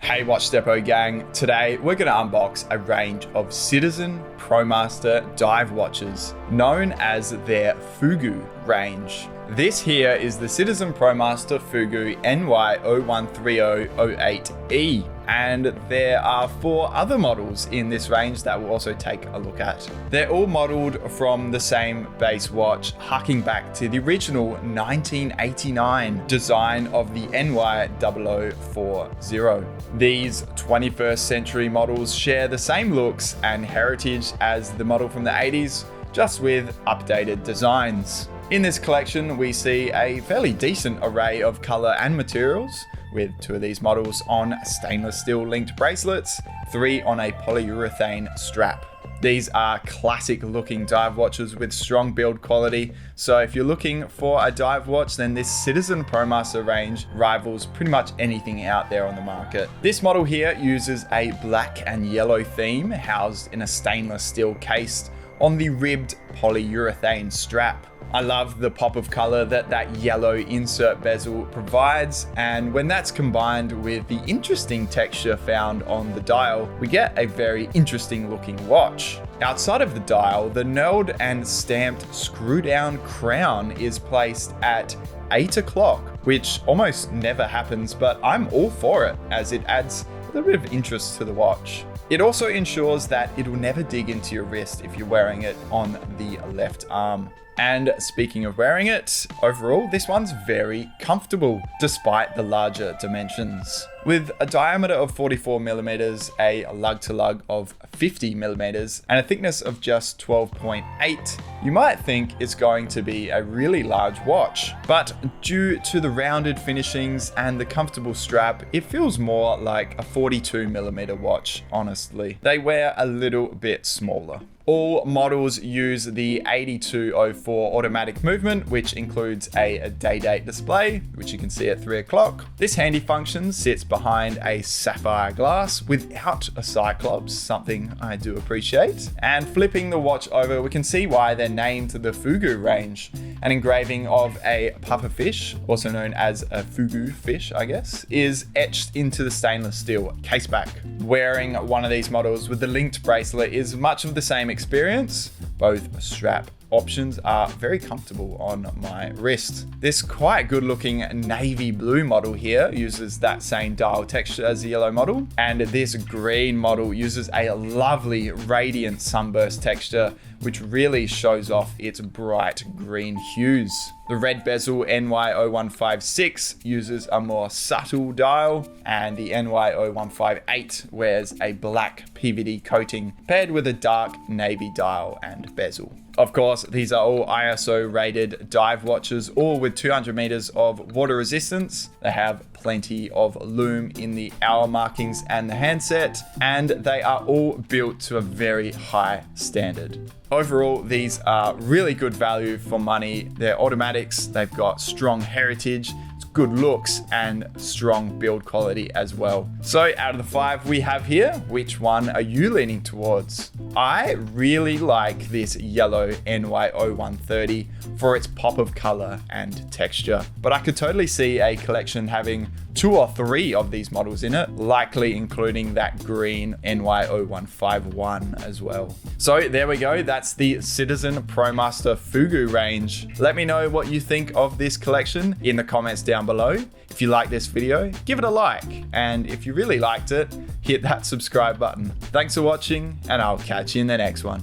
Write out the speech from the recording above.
Hey Watch Depot gang, today we're going to unbox a range of Citizen Promaster dive watches known as their Fugu range. This here is the Citizen Promaster Fugu NY013008E, and there are 4 other models in this range that we'll also take a look at. They're all modeled from the same base watch, harking back to the original 1989 design of the NY0040. These 21st century models share the same looks and heritage as the model from the 80s, just with updated designs. In this collection, we see a fairly decent array of color and materials, with 2 of these models on stainless steel linked bracelets, 3 on a polyurethane strap. These are classic looking dive watches with strong build quality, so if you're looking for a dive watch, then this Citizen Promaster range rivals pretty much anything out there on the market. This model here uses a black and yellow theme housed in a stainless steel case on the ribbed polyurethane strap. I love the pop of color that yellow insert bezel provides, and when that's combined with the interesting texture found on the dial, we get a very interesting looking watch. Outside of the dial, the knurled and stamped screw down crown is placed at 8 o'clock, which almost never happens, but I'm all for it as it adds a little bit of interest to the watch. It also ensures that it will never dig into your wrist if you're wearing it on the left arm. And speaking of wearing it, overall, this one's very comfortable despite the larger dimensions. With a diameter of 44 millimeters, a lug to lug of 50 millimeters, and a thickness of just 12.8, you might think it's going to be a really large watch. But due to the rounded finishings and the comfortable strap, it feels more like a 42 millimeter watch, honestly. They wear a little bit smaller. All models use the 8204 automatic movement, which includes a day-date display, which you can see at 3 o'clock. This handy function sits behind a sapphire glass without a cyclops, something I do appreciate. And flipping the watch over, we can see why they're named the Fugu range. An engraving of a pufferfish, also known as a Fugu fish, I guess, is etched into the stainless steel caseback. Wearing one of these models with the linked bracelet is much of the same experience. Both strap options are very comfortable on my wrist. This quite good looking navy blue model here uses that same dial texture as the yellow model, and this green model uses a lovely radiant sunburst texture which really shows off its bright green hues. The red bezel NY0156 uses a more subtle dial, and the NY0158 wears a black PVD coating paired with a dark navy dial and bezel. Of course, these are all ISO rated dive watches, all with 200 meters of water resistance. They have plenty of lume in the hour markings and the handset, and they are all built to a very high standard. Overall, these are really good value for money. They're automatics, they've got strong heritage, good looks, and strong build quality as well. So out of the 5 we have here, which one are you leaning towards? I really like this yellow NY0130 for its pop of color and texture, but I could totally see a collection having 2 or 3 of these models in it, likely including that green NY0151 as well. So there we go, that's the Citizen Promaster Fugu range. Let me know what you think of this collection in the comments down below. If you like this video, give it a like, and if you really liked it, hit that subscribe button. Thanks for watching, and I'll catch you in the next one.